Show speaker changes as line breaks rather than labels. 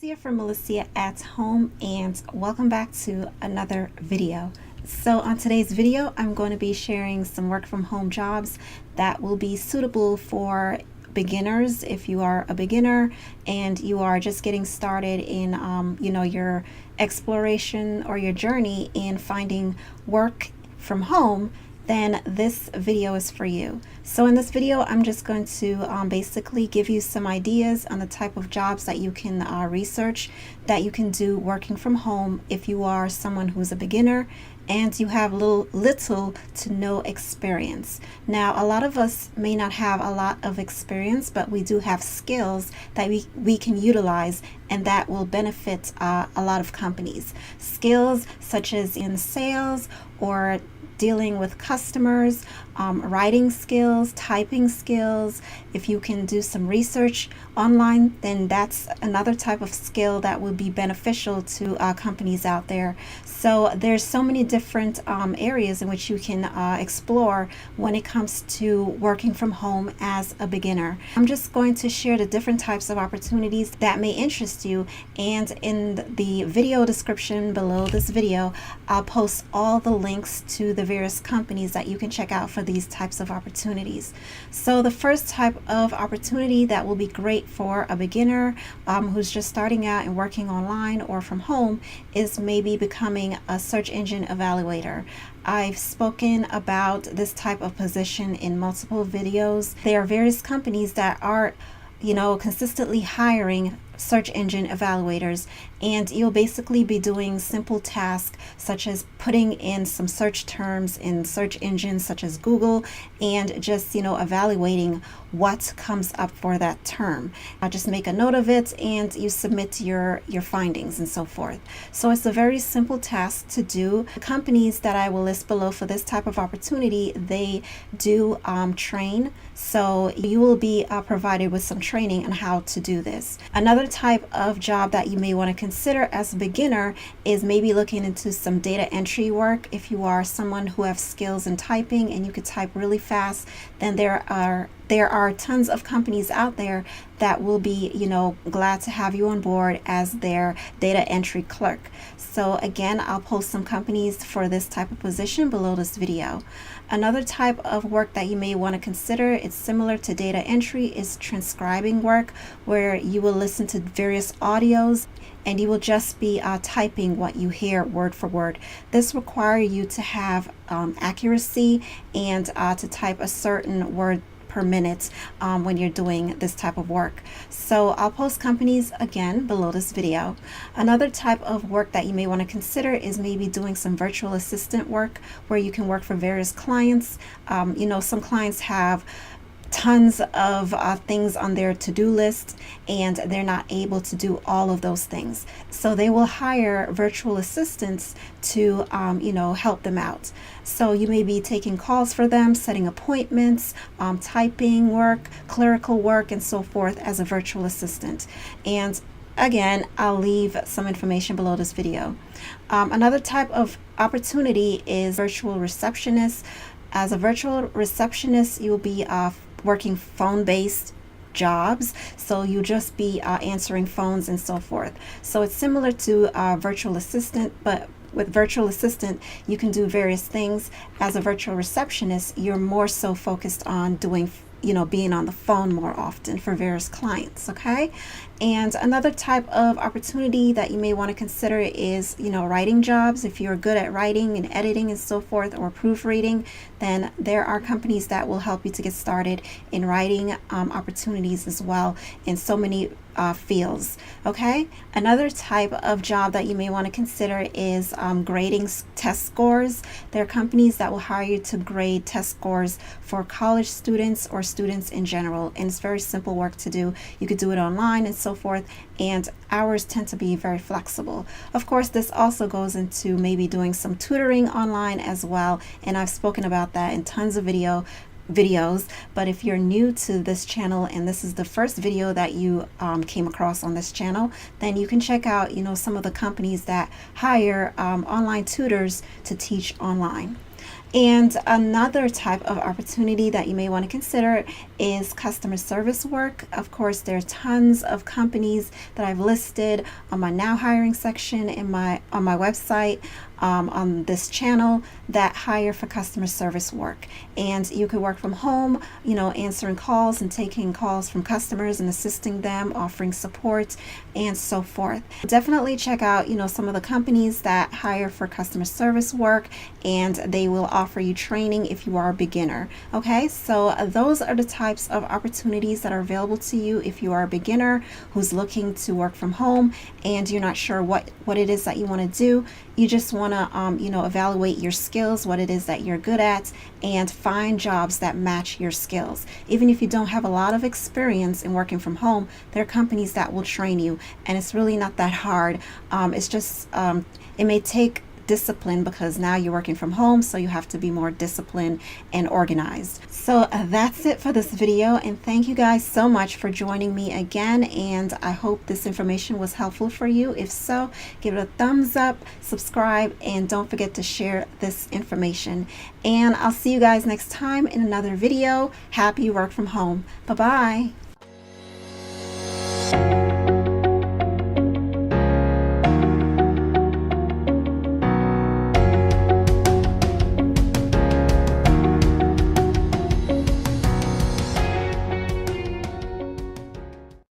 Melissa from Melissa at Home, and welcome back to another video. So on today's video, I'm going to be sharing some work from home jobs that will be suitable for beginners. If you are a beginner and you are just getting started in your exploration or your journey in finding work from home, then this video is for you. So in this video, I'm just going to basically give you some ideas on the type of jobs that you can research that you can do working from home if you are someone who's a beginner and you have little to no experience. Now, a lot of us may not have a lot of experience, but we do have skills that we can utilize and that will benefit a lot of companies. Skills such as in sales or dealing with customers, writing skills, typing skills. If you can do some research online, then that's another type of skill that would be beneficial to companies out there. So there's so many different areas in which you can explore when it comes to working from home as a beginner. I'm just going to share the different types of opportunities that may interest you, and in the video description below this video, I'll post all the links to the various companies that you can check out for these types of opportunities. So the first type of opportunity that will be great for a beginner who's just starting out and working online or from home is maybe becoming a search engine evaluator. I've spoken about this type of position in multiple videos. There are various companies that are consistently hiring search engine evaluators, and you'll basically be doing simple tasks such as putting in some search terms in search engines such as Google and just evaluating what comes up for that term. I'll just make a note of it and you submit your findings and so forth. So it's a very simple task to do. The companies that I will list below for this type of opportunity, they do train, so you will be provided with some training on how to do this. Another type of job that you may want to consider as a beginner is maybe looking into some data entry work. If you are someone who has skills in typing and you could type really fast, then there are tons of companies out there that will be glad to have you on board as their data entry clerk. So again, I'll post some companies for this type of position below this video. Another type of work that you may want to consider, it's similar to data entry, is transcribing work, where you will listen to various audios and you will just be typing what you hear word for word. This requires you to have accuracy and to type a certain word per minute when you're doing this type of work. So I'll post companies again below this video. Another type of work that you may want to consider is maybe doing some virtual assistant work where you can work for various clients. Some clients have tons of things on their to-do list and they're not able to do all of those things, so they will hire virtual assistants to help them out. So you may be taking calls for them, setting appointments, typing work, clerical work, and so forth as a virtual assistant. And again, I'll leave some information below this video. Another type of opportunity is virtual receptionist. As a virtual receptionist, you'll be working phone-based jobs, so you just be answering phones and so forth. So it's similar to virtual assistant, but with virtual assistant you can do various things. As a virtual receptionist, you're more so focused on doing being on the phone more often for various clients. Okay. And another type of opportunity that you may want to consider is writing jobs. If you're good at writing and editing and so forth, or proofreading, then there are companies that will help you to get started in writing opportunities as well in so many fields. Okay. Another type of job that you may want to consider is grading test scores. There are companies that will hire you to grade test scores for college students or students in general, and it's very simple work to do. You could do it online and so forth, and hours tend to be very flexible. Of course, this also goes into maybe doing some tutoring online as well, and I've spoken about that in tons of videos. But if you're new to this channel and this is the first video that you came across on this channel, then you can check out some of the companies that hire online tutors to teach online. And another type of opportunity that you may want to consider is customer service work. Of course, there are tons of companies that I've listed on my Now Hiring section in on my website, on this channel, that hire for customer service work. And you could work from home, answering calls and taking calls from customers and assisting them, offering support, and so forth. Definitely check out, some of the companies that hire for customer service work, and they will offer you training if you are a beginner. Okay, so those are the types of opportunities that are available to you if you are a beginner who's looking to work from home and you're not sure what it is that you want to do. You just want to, evaluate your skills, what it is that you're good at, and find jobs that match your skills. Even if you don't have a lot of experience in working from home, there are companies that will train you, and it's really not that hard. It's just, it may take discipline because now you're working from home, so you have to be more disciplined and organized. So that's it for this video, and thank you guys so much for joining me again, and I hope this information was helpful for you. If so, give it a thumbs up, subscribe, and don't forget to share this information. And I'll see you guys next time in another video. Happy work from home. Bye-bye.